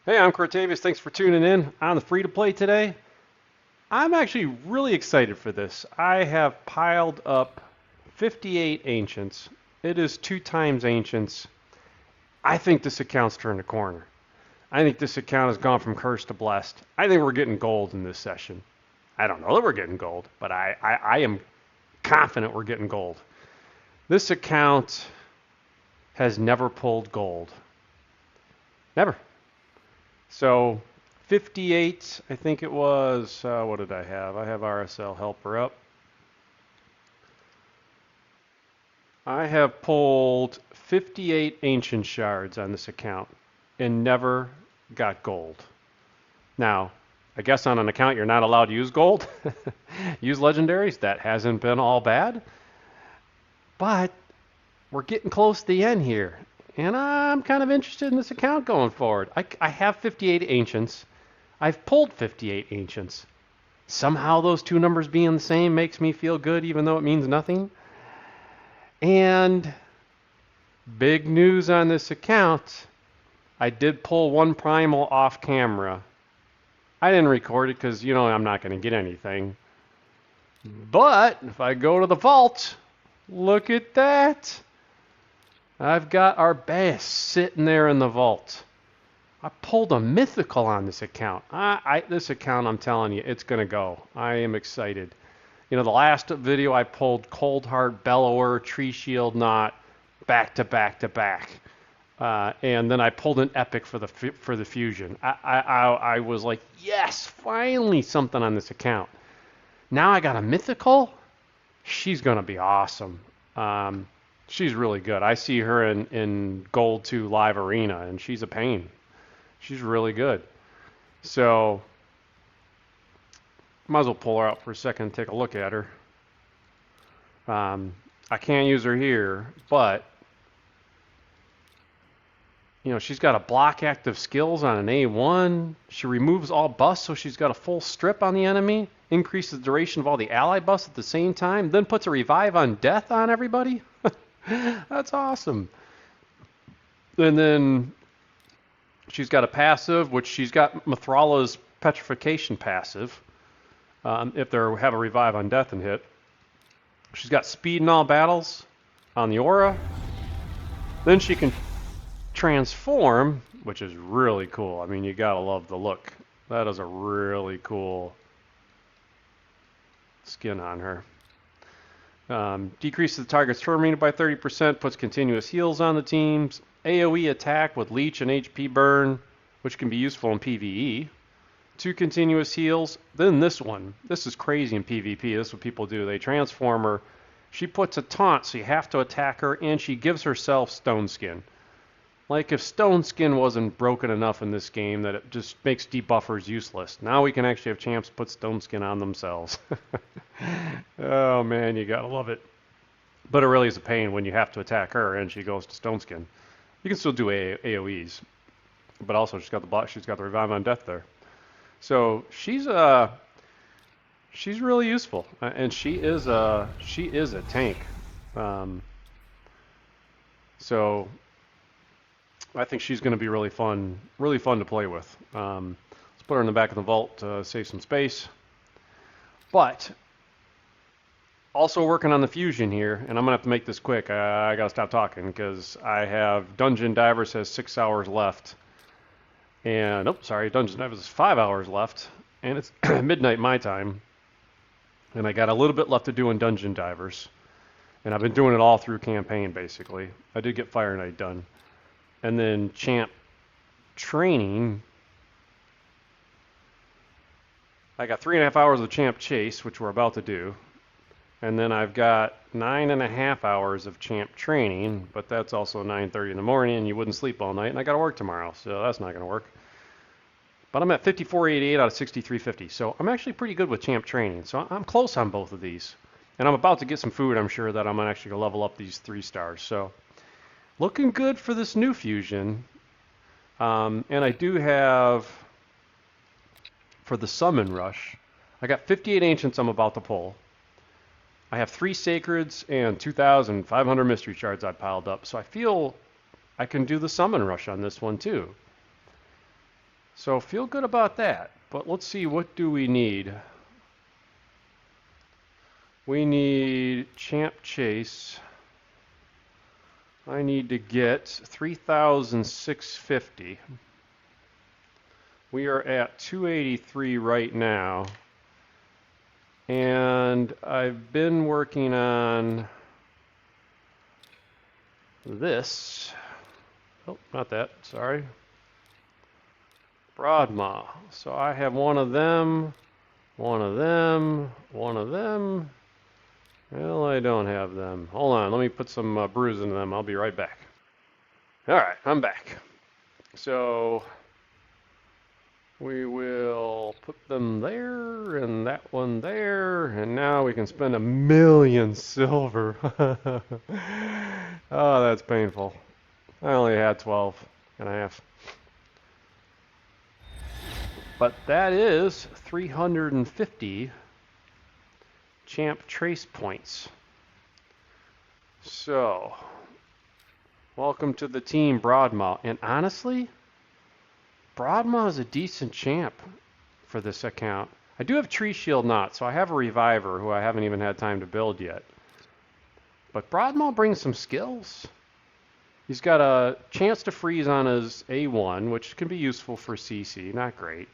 Hey, I'm Cortavius. Thanks for tuning in on the free to play today. I'm actually really excited for this. I have piled up 58 ancients. It is 2 times ancients. I think this account's turned a corner. I think this account has gone from cursed to blessed. I think we're getting gold in this session. I don't know that we're getting gold, but I am confident we're getting gold. This account has never pulled gold. Never. So 58, I think it was, what did I have? I have RSL helper up. I have pulled 58 ancient shards on this account and never got gold. Now, I guess on an account you're not allowed to use gold, use legendaries. That hasn't been all bad. But we're getting close to the end here. And I'm kind of interested in this account going forward. I have 58 ancients. I've pulled 58 ancients. Somehow those two numbers being the same makes me feel good even though it means nothing. And big news on this account, I did pull one primal off camera. I didn't record it because, I'm not going to get anything. But if I go to the vault, look at that. I've got our bass sitting there in the vault. I pulled a mythical on this account. This account, I'm telling you, it's going to go. I am excited. The last video I pulled Cold Heart, Bellower, Tree Shield Knot, back to back to back. And then I pulled an epic for the fusion. I was like, yes, finally something on this account. Now I got a mythical. She's going to be awesome. She's really good. I see her in Gold 2 Live Arena, and she's a pain. She's really good. So, might as well pull her out for a second and take a look at her. I can't use her here, but, she's got a block active skills on an A1. She removes all buffs, so she's got a full strip on the enemy, increases the duration of all the ally buffs at the same time, then puts a revive on death on everybody. That's awesome. And then she's got a passive, which she's got Mithrala's Petrification passive. If they have a revive on death and hit. She's got speed in all battles on the aura. Then she can transform, which is really cool. I mean, you gotta love the look. That is a really cool skin on her. Decreases the target's turn meter by 30%, puts continuous heals on the teams. AoE attack with leech and HP burn, which can be useful in PvE. 2 continuous heals. Then this one. This is crazy in PvP. This is what people do. They transform her. She puts a taunt, so you have to attack her, and she gives herself Stone Skin. Like if Stone Skin wasn't broken enough in this game that it just makes debuffers useless. Now we can actually have champs put Stone Skin on themselves. Oh man, you gotta love it. But it really is a pain when you have to attack her and she goes to Stone Skin. You can still do AoEs, but also she's got the revive on death there. So she's really useful, and she is a tank. So I think she's going to be really fun to play with. Let's put her in the back of the vault to save some space. But also working on the fusion here, and I'm going to have to make this quick. I got to stop talking because I have Dungeon Divers has 6 hours left. And, Dungeon Divers is 5 hours left. And it's midnight my time. And I got a little bit left to do in Dungeon Divers. And I've been doing it all through campaign, basically. I did get Fire Knight done. And then Champ Training. I got 3.5 hours of Champ Chase, which we're about to do. And then I've got 9.5 hours of Champ Training, but that's also 9:30 in the morning, and you wouldn't sleep all night, and I got to work tomorrow, so that's not going to work. But I'm at 54.88 out of 63.50, so I'm actually pretty good with Champ Training, so I'm close on both of these. And I'm about to get some food, I'm sure, that I'm actually going to level up these 3 stars. So looking good for this new fusion. And I do have, for the Summon Rush, I got 58 Ancients I'm about to pull. I have 3 Sacreds and 2,500 Mystery Shards I piled up, so I feel I can do the Summon Rush on this one too. So feel good about that. But let's see, what do we need? We need Champ Chase. I need to get 3,650. We are at 283 right now. And I've been working on this. Oh, not that, sorry. Broadmaw. So I have one of them, one of them, one of them. Well, I don't have them. Hold on, let me put some brews into them. I'll be right back. All right, I'm back. So we will put them there and that one there, and now we can spend 1,000,000 silver. Oh, that's painful. I only had 12 and a half. But that is 350 champ trace points. So, welcome to the team, Broadmaw. And honestly, Broadmaw is a decent champ for this account. I do have Tree Shield Knot, so I have a Reviver who I haven't even had time to build yet. But Broadmaw brings some skills. He's got a chance to freeze on his A1, which can be useful for CC, not great.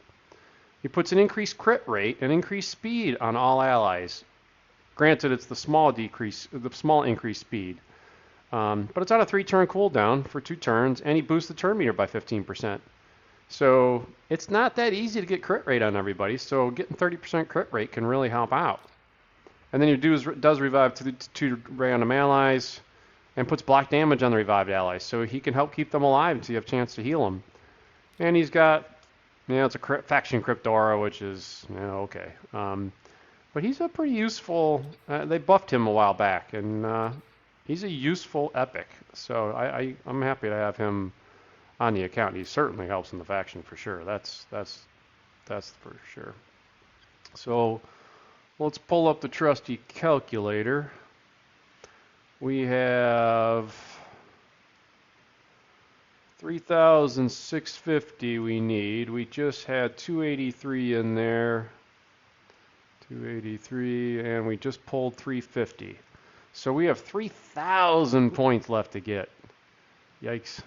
He puts an increased crit rate and increased speed on all allies. Granted, it's the small increased speed. But it's on a 3-turn cooldown for 2 turns, and he boosts the turn meter by 15%. So it's not that easy to get crit rate on everybody, so getting 30% crit rate can really help out. And then he does revive to 2 random allies, and puts block damage on the revived allies, so he can help keep them alive until you have a chance to heal them. And he's got, it's a faction Cryptora, which is, okay. But he's a pretty useful, they buffed him a while back, and he's a useful epic. So I'm happy to have him on the account. He certainly helps in the faction for sure. That's for sure. So let's pull up the trusty calculator. We have 3,650 we need. We just had 283 in there. 283, and we just pulled 350. So we have 3,000 points left to get. Yikes.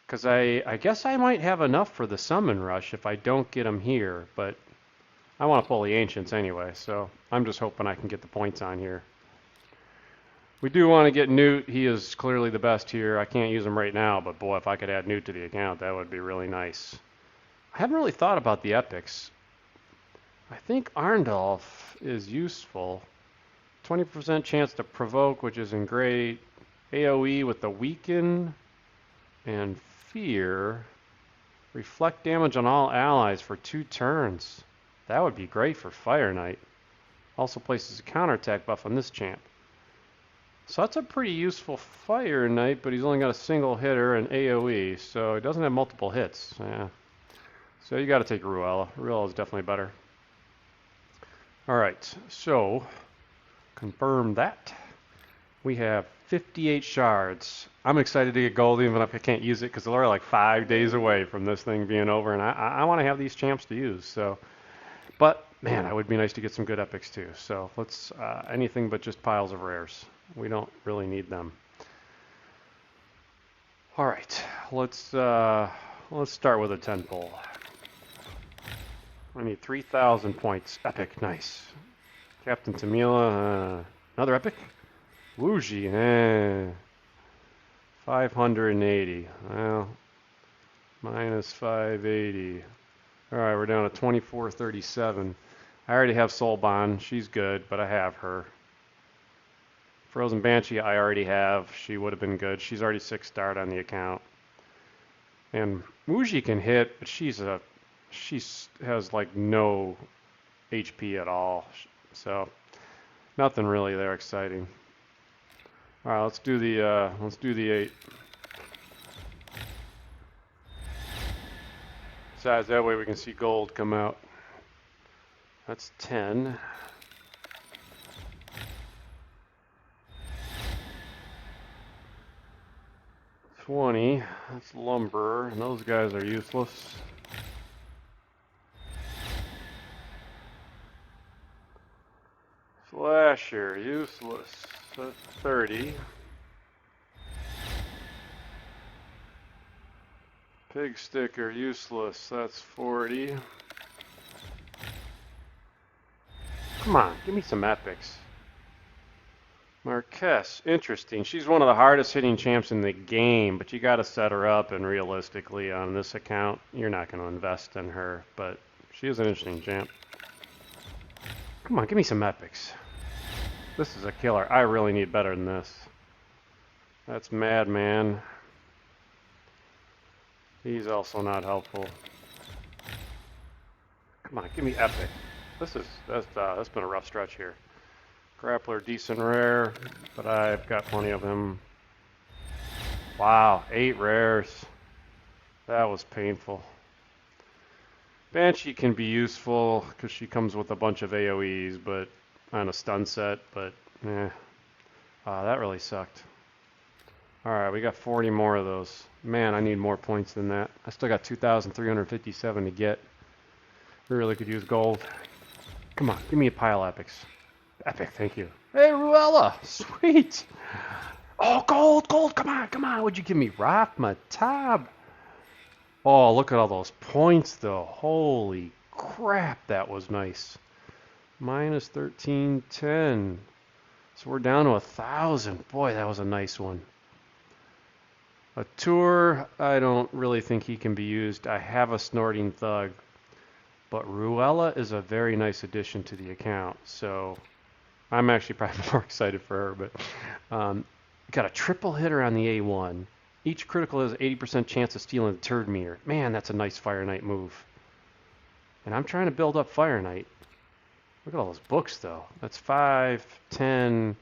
Because I guess I might have enough for the summon rush if I don't get them here, but I want to pull the ancients anyway, so I'm just hoping I can get the points on here. We do want to get Newt. He is clearly the best here. I can't use him right now, but boy, if I could add Newt to the account, that would be really nice. I haven't really thought about the epics. I think Arndolf is useful. 20% chance to provoke, which isn't great. AoE with the weaken and fear. Reflect damage on all allies for 2 turns. That would be great for Fire Knight. Also places a counterattack buff on this champ. So that's a pretty useful Fire Knight, but he's only got a single hitter and AoE, so he doesn't have multiple hits. Yeah. So you got to take Ruella. Ruella is definitely better. All right, so confirm that. We have 58 shards. I'm excited to get gold even if I can't use it because we're like 5 days away from this thing being over, and I want to have these champs to use. So, but man, it would be nice to get some good epics too. So let's anything but just piles of rares. We don't really need them. All right, let's start with a 10 pull. I need 3,000 points. Epic, nice. Captain Tamila, another epic. Wuji, 580. Well, minus 580. All right, we're down to 2437. I already have Soulbond. She's good, but I have her. Frozen Banshee I already have. She would have been good. She's already 6-starred on the account. And Wuji can hit, but she has like no HP at all. So nothing really there exciting. All right, let's do the 8. Besides, that way we can see gold come out. That's 10. 20. That's lumber, and those guys are useless. Slasher, useless. That's 30. Pig sticker, useless. That's 40. Come on, give me some epics. Marquez, interesting. She's one of the hardest hitting champs in the game, but you got to set her up, and realistically on this account, you're not going to invest in her, but she is an interesting champ. Come on, give me some epics. This is a killer. I really need better than this. That's Madman. He's also not helpful. Come on, give me epic. That's been a rough stretch here. Grappler, decent rare, but I've got plenty of him. Wow, 8 rares. That was painful. Banshee can be useful because she comes with a bunch of AoEs, but on a stun set, but that really sucked. Alright, we got 40 more of those. Man, I need more points than that. I still got 2,357 to get. We really could use gold. Come on, give me a pile epics. Epic, thank you. Hey, Ruella! Sweet! Oh, gold, gold, come on, come on. What'd you give me? Matab. Oh, look at all those points, though. Holy crap, that was nice. Minus 1310. So we're down to 1,000. Boy, that was a nice one. A tour, I don't really think he can be used. I have a Snorting Thug. But Ruella is a very nice addition to the account. So I'm actually probably more excited for her. But got a triple hitter on the A1. Each critical has 80% chance of stealing the turd meter. Man, that's a nice Fire Knight move. And I'm trying to build up Fire Knight. Look at all those books, though. That's 5, 10,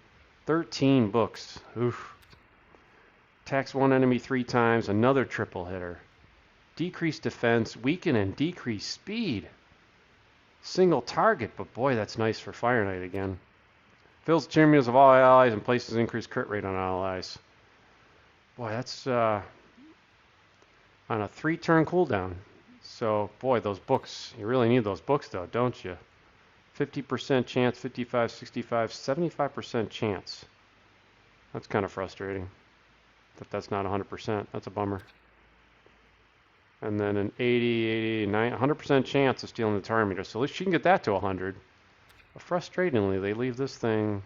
13 books. Oof. Attacks one enemy 3 times. Another triple hitter. Decrease defense, weaken, and decrease speed. Single target, but boy, that's nice for Fire Knight again. Fills the champions of all allies and places increased crit rate on allies. Boy, that's on a 3-turn cooldown. So, boy, those books, you really need those books, though, don't you? 50% chance, 55, 65, 75% chance. That's kind of frustrating. If that's not 100%, that's a bummer. And then an 80, 89, 100% chance of stealing the tar meter. So at least she can get that to 100. But frustratingly, they leave this thing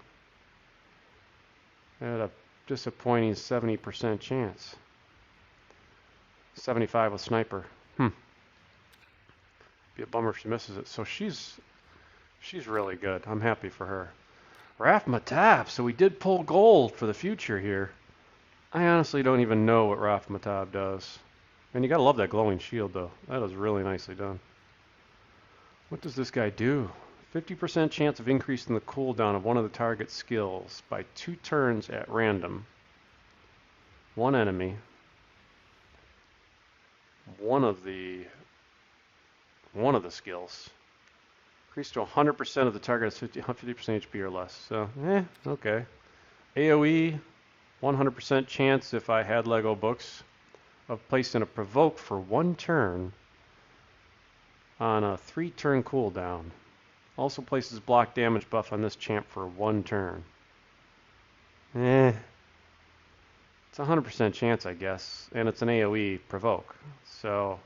at a disappointing 70% chance. 75 with sniper. Be a bummer if she misses it. So she's really good. I'm happy for her. Raf Matab. So we did pull gold for the future here. I honestly don't even know what Raf Matab does. And you gotta love that glowing shield, though. That is really nicely done. What does this guy do? 50% chance of increasing the cooldown of one of the target skills by 2 turns at random. One enemy. One of the skills. Increase to 100% of the target has 50% HP or less. So, okay. AoE, 100% chance if I had Lego books of placing a provoke for 1 turn on a 3-turn cooldown. Also places block damage buff on this champ for 1 turn. It's a 100% chance, I guess, and it's an AoE provoke. So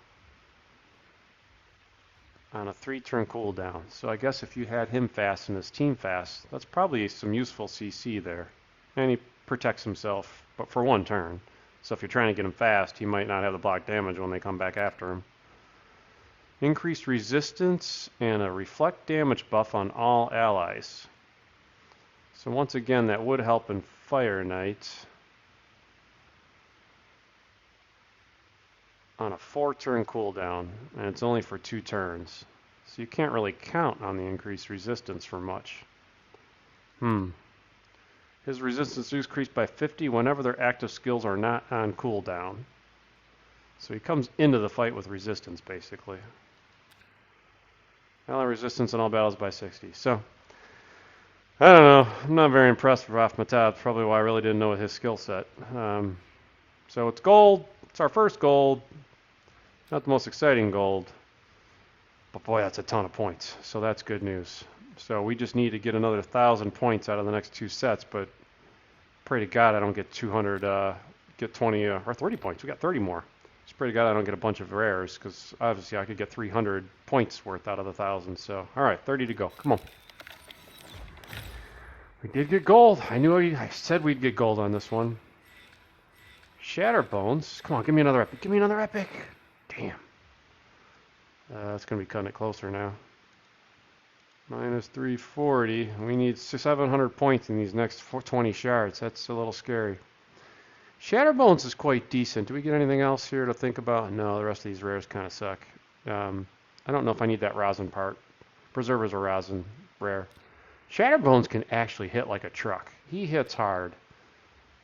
on a 3-turn cooldown. So I guess if you had him fast and his team fast, that's probably some useful CC there. And he protects himself, but for 1 turn. So if you're trying to get him fast, he might not have the block damage when they come back after him. Increased resistance and a reflect damage buff on all allies. So once again, that would help in Fire Knight. On a 4-turn cooldown, and it's only for 2 turns. So you can't really count on the increased resistance for much. His resistance is increased by 50 whenever their active skills are not on cooldown. So he comes into the fight with resistance, basically. Ally resistance in all battles by 60. So, I don't know. I'm not very impressed with Raf Matab. Probably why I really didn't know his skill set. So it's gold. It's our first gold. Not the most exciting gold. But boy, that's a ton of points. So that's good news. So we just need to get another 1,000 points out of the next 2 sets. But pray to God I don't get 200, get 20 or 30 points. We got 30 more. Just pray to God I don't get a bunch of rares, because obviously I could get 300 points worth out of the 1,000. So, all right, 30 to go. Come on. We did get gold. I said we'd get gold on this one. Shatterbones. Come on, give me another epic. Give me another epic. Damn. That's going to be cutting it closer now. Minus 340. We need 700 points in these next 20 shards. That's a little scary. Shatterbones is quite decent. Do we get anything else here to think about? No, the rest of these rares kind of suck. I don't know if I need that rosin part. Preserver's a rosin rare. Shatterbones can actually hit like a truck. He hits hard.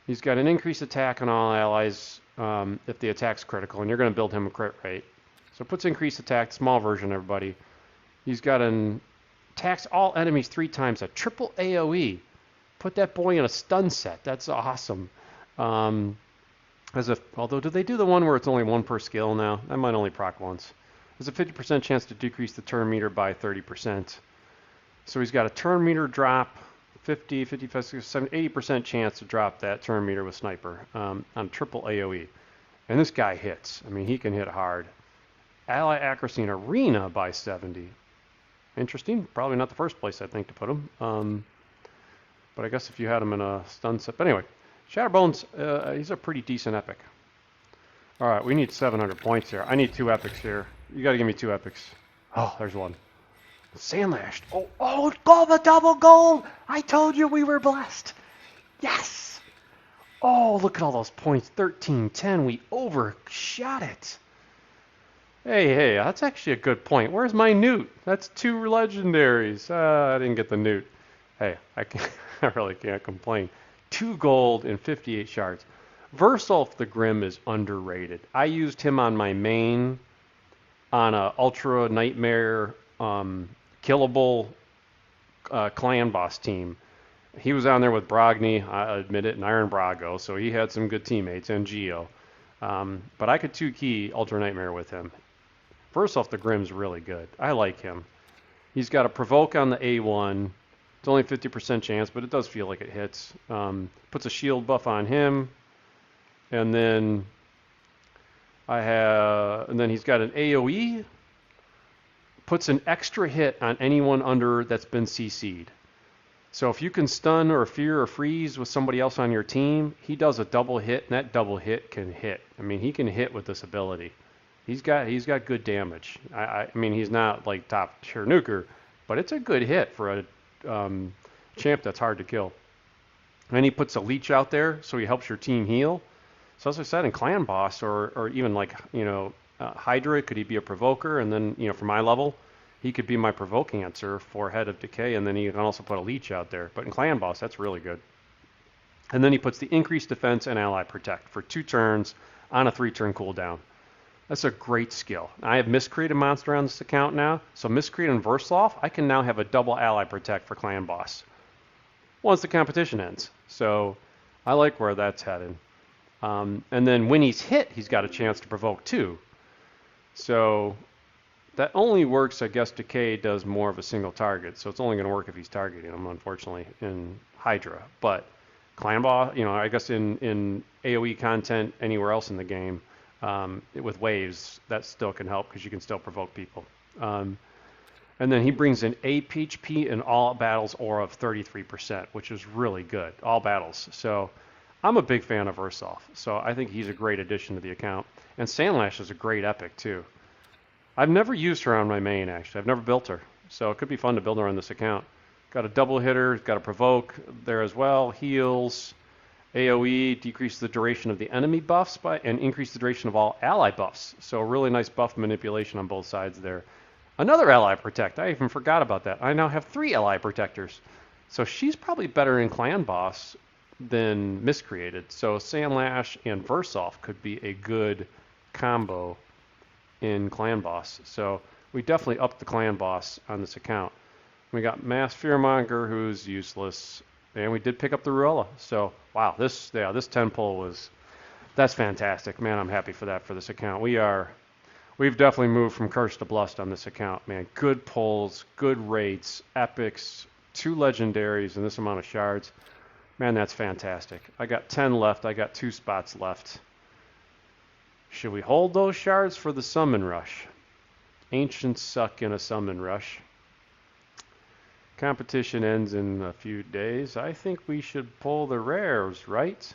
He's got an increased attack on all allies if the attack's critical, and you're going to build him a crit rate. So it puts increased attack, small version, everybody. He's got an attacks all enemies 3 times, a triple AoE. Put that boy in a stun set. That's awesome. Although, do they do the one where it's only 1 per skill now? That might only proc once. There's a 50% chance to decrease the turn meter by 30%. So he's got a turn meter drop, 50, 55, 60, 70, 80% chance to drop that turn meter with sniper on triple AoE. And this guy hits. I mean, he can hit hard. Ally accuracy in arena by 70. Interesting. Probably not the first place I think to put him. But I guess if you had him in a stun set. But anyway, Shatterbones, he's a pretty decent epic. All right, we need 700 points here. I need 2 epics here. You got to give me 2 epics. Oh, there's one. Sandlashed. Oh, the double gold! I told you we were blessed. Yes! Oh, look at all those points. 13, 10. We overshot it. Hey, that's actually a good point. Where's my newt? That's 2 legendaries. I didn't get the newt. Hey, I really can't complain. 2 gold and 58 shards. Versolf the Grim is underrated. I used him on my main on a Ultra Nightmare killable clan boss team. He was on there with Brogni, I admit it, and Iron Brago, so he had some good teammates, and Geo. But I could 2-key Ultra Nightmare with him. Versolf the Grim's really good. I like him. He's got a provoke on the A1. It's only 50% chance, but it does feel like it hits. Puts a shield buff on him. And then he's got an AoE. Puts an extra hit on anyone under that's been CC'd. So if you can stun or fear or freeze with somebody else on your team, he does a double hit, and that double hit can hit. I mean, he can hit with this ability. He's got good damage. I mean, he's not like top tier nuker, but it's a good hit for a champ that's hard to kill. And he puts a leech out there, so he helps your team heal. So as I said, in Clan Boss or even like, Hydra, could he be a provoker? And then, for my level, he could be my provoking answer for Head of Decay, and then he can also put a leech out there. But in Clan Boss, that's really good. And then he puts the increased defense and ally protect for 2 turns on a 3-turn cooldown. That's a great skill. I have Miscreate a monster on this account now, so Miscreate and Versolf, I can now have a double ally protect for Clan Boss once the competition ends. So I like where that's headed. And then when he's hit, he's got a chance to provoke too. So that only works, I guess Decay does more of a single target, so it's only going to work if he's targeting him, unfortunately, in Hydra. But Clan Boss, I guess in AoE content anywhere else in the game, with waves, that still can help because you can still provoke people. And then he brings in HP in all battles aura of 33%, which is really good. All battles. So I'm a big fan of Versolf. So I think he's a great addition to the account. And Sandlash is a great epic too. I've never used her on my main, actually. I've never built her. So it could be fun to build her on this account. Got a double hitter, got a provoke there as well. Heals. AoE, decrease the duration of the enemy buffs and increase the duration of all ally buffs. So really nice buff manipulation on both sides there. Another ally protect. I even forgot about that. I now have 3 ally protectors. So she's probably better in Clan Boss than Miscreated. So Sandlash and Versolf could be a good combo in Clan Boss. So we definitely upped the Clan Boss on this account. We got Mass Fearmonger, who's useless. And we did pick up the Ruella. So, wow, this 10 pull was That's fantastic, man. I'm happy for that for this account. We've definitely moved from curse to blessed on this account, man. Good pulls, good rates, epics, 2 legendaries, and this amount of shards. Man, that's fantastic. I got 10 left. I got 2 spots left. Should we hold those shards for the summon rush? Ancients suck in a summon rush. Competition ends in a few days. I think we should pull the rares, right?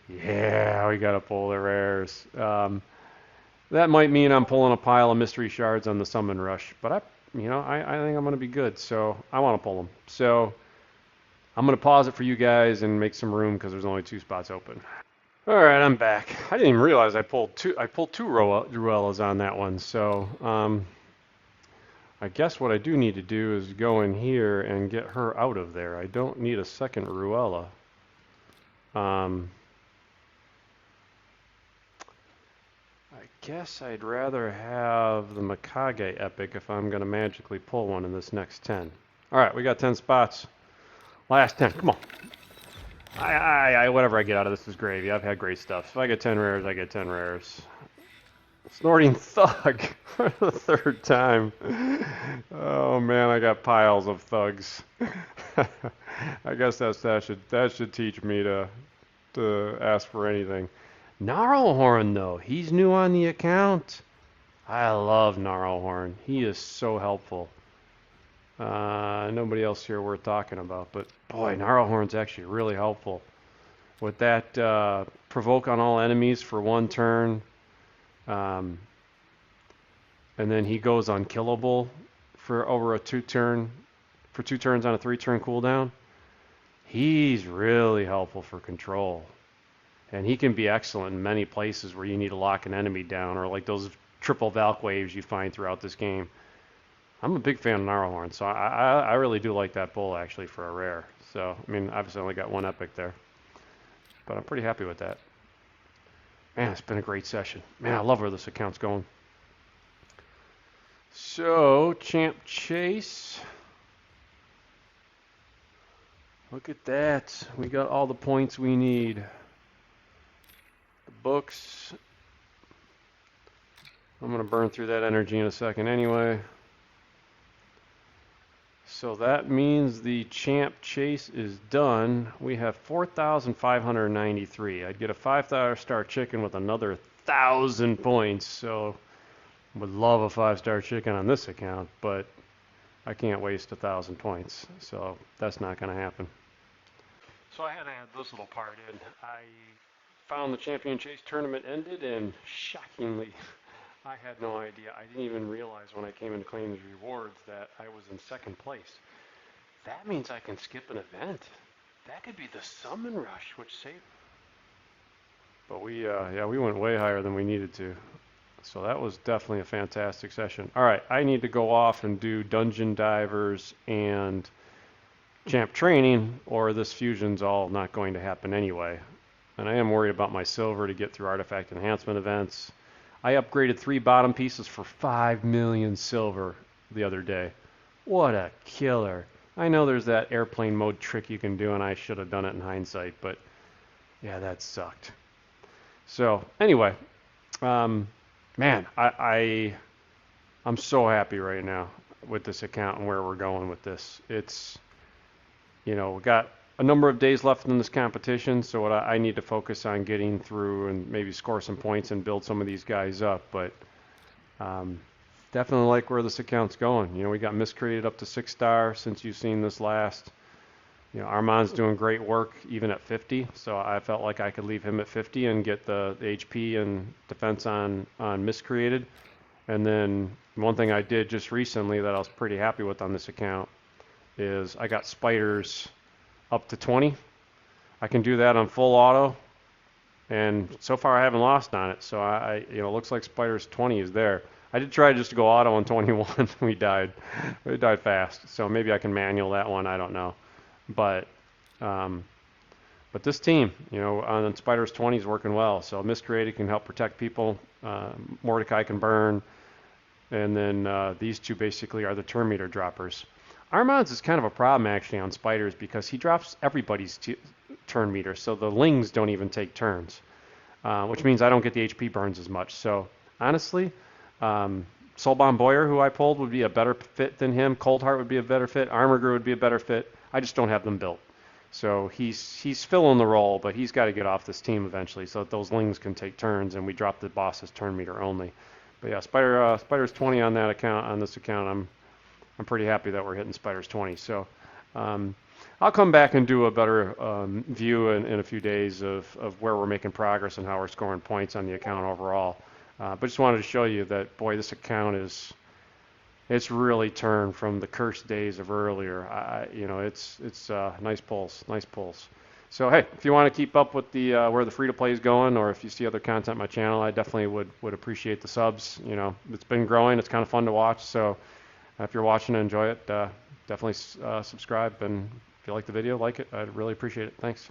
Yeah, we gotta pull the rares. That might mean I'm pulling a pile of mystery shards on the summon rush, but I think I'm gonna be good, so I want to pull them. So I'm gonna pause it for you guys and make some room because there's only 2 spots open. All right, I'm back. I didn't even realize I pulled two Ruellas on that one. So I guess what I do need to do is go in here and get her out of there. I don't need a second Ruella. I guess I'd rather have the Mikage epic if I'm going to magically pull one in this next 10. All right, we got 10 spots. Last 10. Come on. Whatever I get out of this is gravy. I've had great stuff. If I get 10 rares, I get 10 rares. Snorting Thug for the 3rd time. Oh man, I got piles of thugs. I guess that should teach me to ask for anything. Gnarlhorn though, he's new on the account. I love Gnarlhorn. He is so helpful. Nobody else here worth talking about, but boy, Gnarlhorn's actually really helpful. With that provoke on all enemies for 1 turn, and then he goes unkillable for over a 2 turns on a 3-turn cooldown. He's really helpful for control, and he can be excellent in many places where you need to lock an enemy down, or like those triple Valk waves you find throughout this game. I'm a big fan of Gnarlhorn, so I really do like that bull actually for a rare. So, I mean, obviously I only got 1 epic there, but I'm pretty happy with that. Man, it's been a great session. Man, I love where this account's going. So, Champ Chase. Look at that. We got all the points we need. The books. I'm going to burn through that energy in a second anyway. So that means the Champ Chase is done. We have 4,593. I'd get a 5-star chicken with another 1,000 points. So would love a 5-star chicken on this account, but I can't waste 1,000 points. So that's not going to happen. So I had to add this little part in. I found the Champion Chase tournament ended, and shockingly, I had no idea. I didn't even realize when I came in to claim the rewards that I was in 2nd place. That means I can skip an event. That could be the summon rush, which saved. But we went way higher than we needed to. So that was definitely a fantastic session. All right, I need to go off and do Dungeon Divers and Champ Training, or this fusion's all not going to happen anyway. And I am worried about my silver to get through artifact enhancement events. I upgraded 3 bottom pieces for 5 million silver the other day. What a killer. I know there's that airplane mode trick you can do, and I should have done it in hindsight, but yeah, that sucked. So anyway, man, I'm so happy right now with this account and where we're going with this. It's, we got a number of days left in this competition, so what I need to focus on getting through and maybe score some points and build some of these guys up. But definitely like where this account's going. We got miscreated up to 6-star since you've seen this last. Armand's doing great work even at 50, so I felt like I could leave him at 50 and get the HP and defense on miscreated. And then one thing I did just recently that I was pretty happy with on this account is I got spiders up to 20. I can do that on full auto, and so far I haven't lost on it. So it looks like spiders 20 is there. I did try just to go auto on 21. We died fast. So maybe I can manual that one. I don't know, but this team, on spiders 20 is working well. So miscreated can help protect people. Mordecai can burn, and then these 2 basically are the turn meter droppers. Armand's is kind of a problem actually on spiders because he drops everybody's turn meter, so the lings don't even take turns. which means I don't get the HP burns as much. So honestly, Soulbomb Boyer, who I pulled, would be a better fit than him. Cold Heart would be a better fit. Armor Grew would be a better fit. I just don't have them built. So he's filling the role, but he's got to get off this team eventually so that those lings can take turns and we drop the boss's turn meter only. But yeah, Spider's 20 on that account. On this account, I'm pretty happy that we're hitting Spider's 20. So I'll come back and do a better view in a few days of where we're making progress and how we're scoring points on the account overall. But just wanted to show you that, boy, this account it's really turned from the cursed days of earlier. It's nice pulls. So hey, if you want to keep up with the where the free-to-play is going, or if you see other content on my channel, I definitely would appreciate the subs. It's been growing. It's kind of fun to watch. So if you're watching and enjoy it, definitely subscribe. And if you like the video, like it. I'd really appreciate it. Thanks.